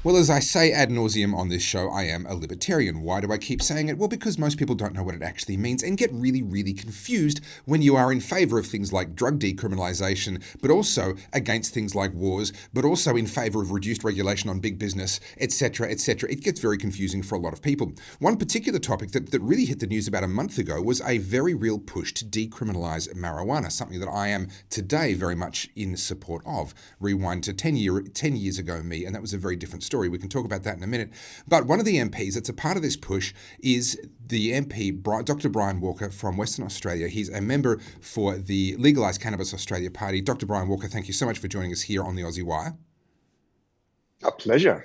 Well, as I say ad nauseum on this show, I am a libertarian. Why do I keep saying it? Well, because most people don't know what it actually means and get really, really confused when you are in favour of things like drug decriminalisation, but also against things like wars, but also in favour of reduced regulation on big business, etc., etc. It gets very confusing for a lot of people. One particular topic that really hit the news about a month ago was a very real push to decriminalise marijuana, something that I am today very much in support of. Rewind to 10 years ago me, and that was a very different story. We can talk about that in a minute. But one of the MPs that's a part of this push is the MP, Dr. Brian Walker from Western Australia. He's a member for the Legalised Cannabis Australia Party. Dr. Brian Walker, thank you so much for joining us here on the Aussie Wire. A pleasure.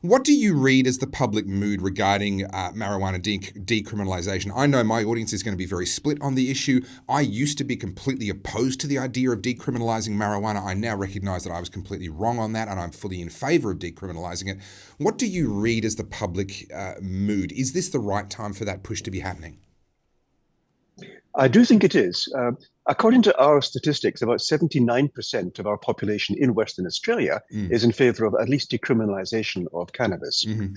What do you read as the public mood regarding marijuana decriminalisation? I know my audience is going to be very split on the issue. I used to be completely opposed to the idea of decriminalising marijuana. I now recognise that I was completely wrong on that, and I'm fully in favour of decriminalising it. What do you read as the public mood? Is this the right time for that push to be happening? I do think it is. According to our statistics, about 79% of our population in Western Australia is in favour of at least decriminalisation of cannabis. Mm-hmm.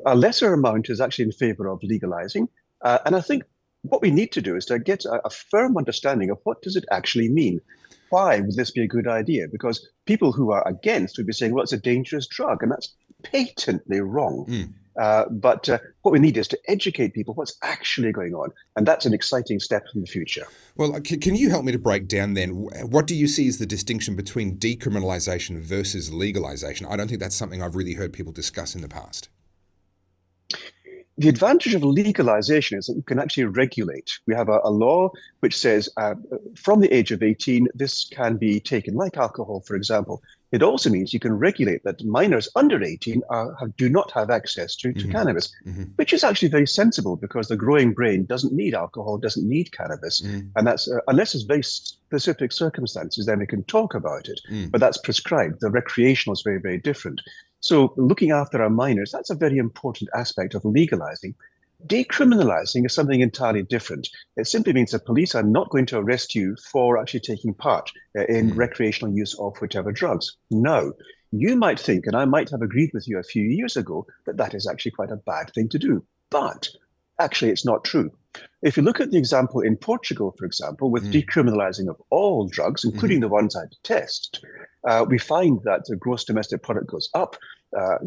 A lesser amount is actually in favour of legalising. And I think what we need to do is to get a firm understanding of what does it actually mean. Why would this be a good idea? Because people who are against would be saying, well, it's a dangerous drug, and that's patently wrong. But what we need is to educate people what's actually going on. And that's an exciting step in the future. Well, can you help me to break down then, what do you see as the distinction between decriminalisation versus legalisation? I don't think that's something I've really heard people discuss in the past. The advantage of legalization is that you can actually regulate. We have a law which says from the age of 18, this can be taken, like alcohol, for example. It also means you can regulate that minors under 18 do not have access to cannabis, which is actually very sensible because the growing brain doesn't need alcohol, doesn't need cannabis. And that's unless there's very specific circumstances, then we can talk about it. But that's prescribed. The recreational is very, very different. So looking after our minors, that's a very important aspect of legalizing. Decriminalizing is something entirely different. It simply means the police are not going to arrest you for actually taking part in recreational use of whichever drugs. No, you might think, and I might have agreed with you a few years ago, that that is actually quite a bad thing to do. But actually, it's not true. If you look at the example in Portugal, for example, with decriminalizing of all drugs, including the ones I detest, we find that the gross domestic product goes up,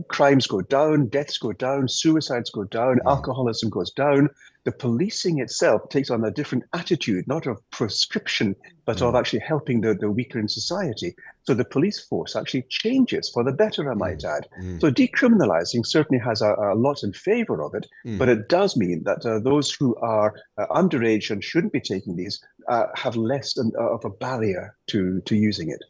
crimes go down, deaths go down, suicides go down, alcoholism goes down. The policing itself takes on a different attitude, not of prescription, but of actually helping the weaker in society. So the police force actually changes for the better, I might add. So decriminalizing certainly has a lot in favor of it, but it does mean that those who are underage and shouldn't be taking these have less of a barrier to using it.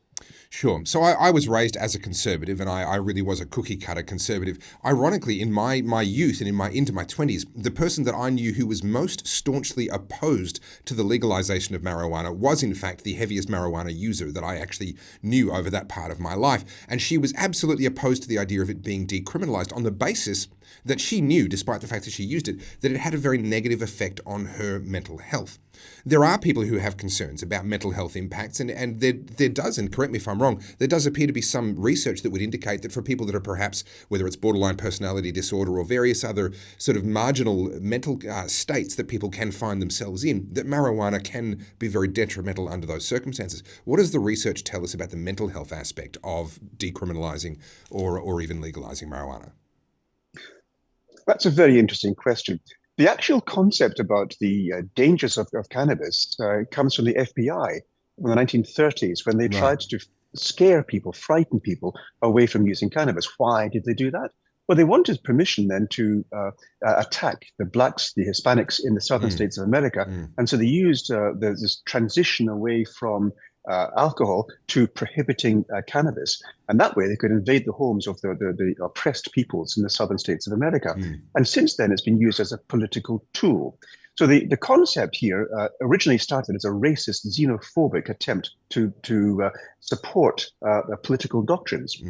Sure. So I was raised as a conservative, and I really was a cookie-cutter conservative. Ironically, in my youth and into my 20s, the person that I knew who was most staunchly opposed to the legalization of marijuana was, in fact, the heaviest marijuana user that I actually knew over that part of my life. And she was absolutely opposed to the idea of it being decriminalized on the basis that she knew, despite the fact that she used it, that it had a very negative effect on her mental health. There are people who have concerns about mental health impacts, and there does, and correct me if I'm wrong, there does appear to be some research that would indicate that for people that are perhaps, whether it's borderline personality disorder or various other sort of marginal mental states that people can find themselves in, that marijuana can be very detrimental under those circumstances. What does the research tell us about the mental health aspect of decriminalizing or even legalizing marijuana? That's a very interesting question. The actual concept about the dangers of cannabis comes from the FBI in the 1930s when they tried to scare people, frighten people away from using cannabis. Why did they do that? Well, they wanted permission then to attack the blacks, the Hispanics in the southern states of America. And so they used this transition away from alcohol to prohibiting cannabis. And that way they could invade the homes of the oppressed peoples in the southern states of America. And since then, it's been used as a political tool. So the concept here originally started as a racist, xenophobic attempt to support political doctrines.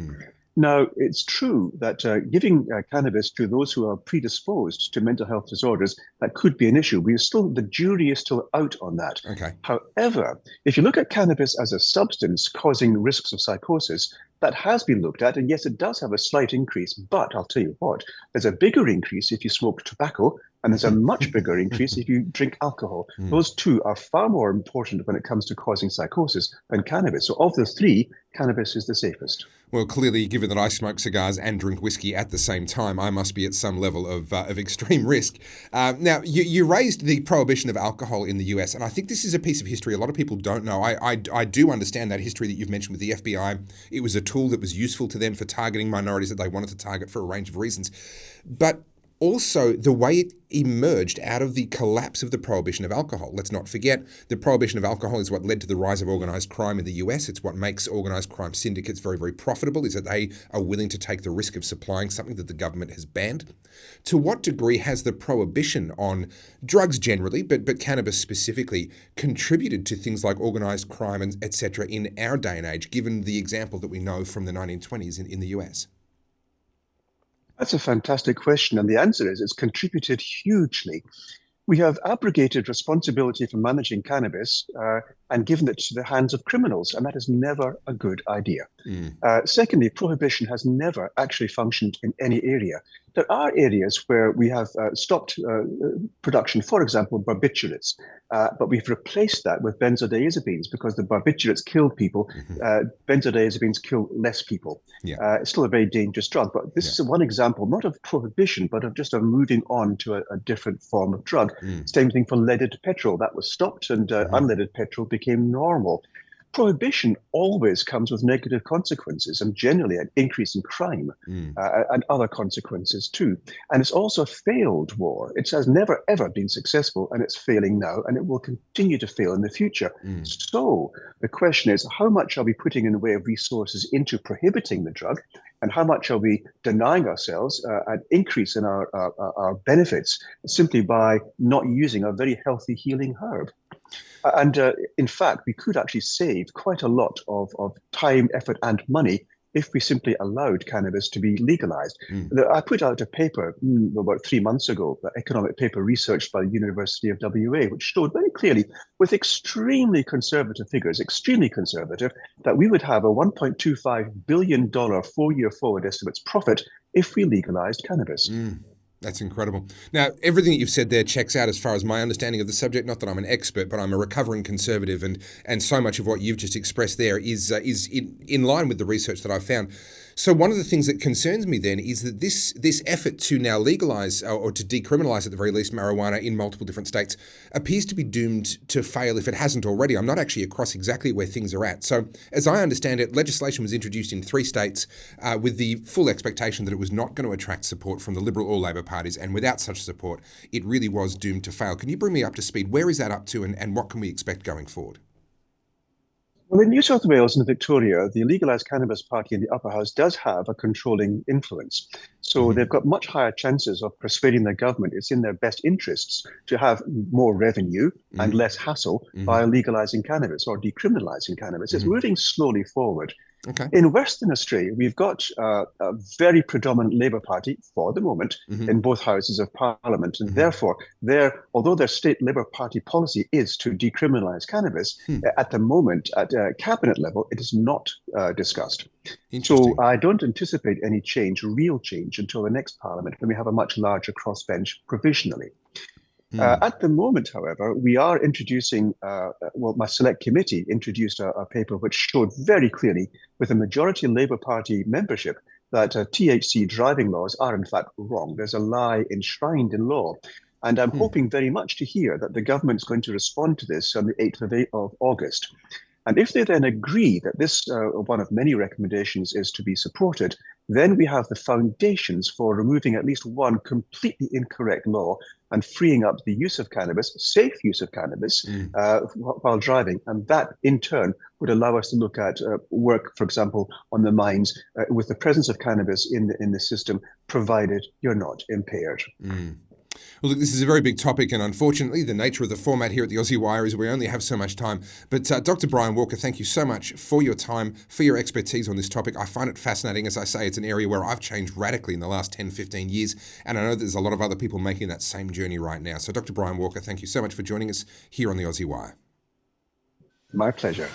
Now, it's true that giving cannabis to those who are predisposed to mental health disorders, that could be an issue. The jury is still out on that. Okay. However, if you look at cannabis as a substance causing risks of psychosis, That has been looked at, and yes, it does have a slight increase, but I'll tell you what, there's a bigger increase if you smoke tobacco, and there's a much bigger increase if you drink alcohol. Those two are far more important when it comes to causing psychosis than cannabis. So of the three, cannabis is the safest. Well, clearly, given that I smoke cigars and drink whiskey at the same time, I must be at some level of extreme risk. Now, you raised the prohibition of alcohol in the US, and I think this is a piece of history a lot of people don't know. I do understand that history that you've mentioned with the FBI. It was a tool that was useful to them for targeting minorities that they wanted to target for a range of reasons. But also, the way it emerged out of the collapse of the prohibition of alcohol. Let's not forget, the prohibition of alcohol is what led to the rise of organised crime in the US. It's what makes organised crime syndicates very, very profitable, is that they are willing to take the risk of supplying something that the government has banned. To what degree has the prohibition on drugs generally, but cannabis specifically, contributed to things like organised crime and etc. in our day and age, given the example that we know from the 1920s in the US? That's a fantastic question. And the answer is it's contributed hugely. We have abrogated responsibility for managing cannabis and given it to the hands of criminals, and that is never a good idea. Secondly, prohibition has never actually functioned in any area. There are areas where we have stopped production, for example, barbiturates, but we've replaced that with benzodiazepines because the barbiturates killed people. Benzodiazepines kill less people. It's still a very dangerous drug, but this is one example, not of prohibition, but of just a moving on to a different form of drug. Same thing for leaded petrol. That was stopped, and unleaded petrol became normal. Prohibition always comes with negative consequences, and generally an increase in crime and other consequences too. And it's also a failed war. It has never ever been successful, and it's failing now, and it will continue to fail in the future. So the question is, how much are we putting in the way of resources into prohibiting the drug, and how much are we denying ourselves an increase in our benefits simply by not using a very healthy healing herb? And in fact, we could actually save quite a lot of time, effort, and money if we simply allowed cannabis to be legalized. I put out a paper about 3 months ago, an economic paper researched by the University of WA, which showed very clearly, with extremely conservative figures, extremely conservative, that we would have a $1.25 billion 4-year forward estimates profit if we legalized cannabis. That's incredible. Now, everything that you've said there checks out as far as my understanding of the subject. Not that I'm an expert, but I'm a recovering conservative, and so much of what you've just expressed there is in line with the research that I've found. So one of the things that concerns me then is that this effort to now legalise or to decriminalise at the very least marijuana in multiple different states appears to be doomed to fail if it hasn't already. I'm not actually across exactly where things are at. So as I understand it, legislation was introduced in 3 states with the full expectation that it was not going to attract support from the Liberal or Labor parties, and without such support, it really was doomed to fail. Can you bring me up to speed? Where is that up to, and what can we expect going forward? Well, in New South Wales and Victoria, the legalised cannabis party in the upper house does have a controlling influence. So they've got much higher chances of persuading the government it's in their best interests to have more revenue and less hassle by legalising cannabis or decriminalising cannabis. It's moving slowly forward. In Western Australia, we've got a very predominant Labour Party for the moment in both houses of Parliament. And therefore, although their state Labour Party policy is to decriminalise cannabis, at the moment, at cabinet level, it is not discussed. So I don't anticipate any change, real change, until the next Parliament, when we have a much larger crossbench provisionally. At the moment, however, we are introducing, my select committee introduced a paper which showed very clearly, with a majority Labour Party membership, that THC driving laws are in fact wrong. There's a lie enshrined in law. And I'm hoping very much to hear that the government's going to respond to this on the 8th of August. And if they then agree that this, one of many recommendations, is to be supported, then we have the foundations for removing at least one completely incorrect law and freeing up the use of cannabis, safe use of cannabis, while driving. And that, in turn, would allow us to look at work, for example, on the mines with the presence of cannabis in the system, provided you're not impaired. Well, look, this is a very big topic, and unfortunately, the nature of the format here at the Aussie Wire is we only have so much time. But Dr. Brian Walker, thank you so much for your time, for your expertise on this topic. I find it fascinating. As I say, it's an area where I've changed radically in the last 10, 15 years, and I know there's a lot of other people making that same journey right now. So, Dr. Brian Walker, thank you so much for joining us here on the Aussie Wire. My pleasure.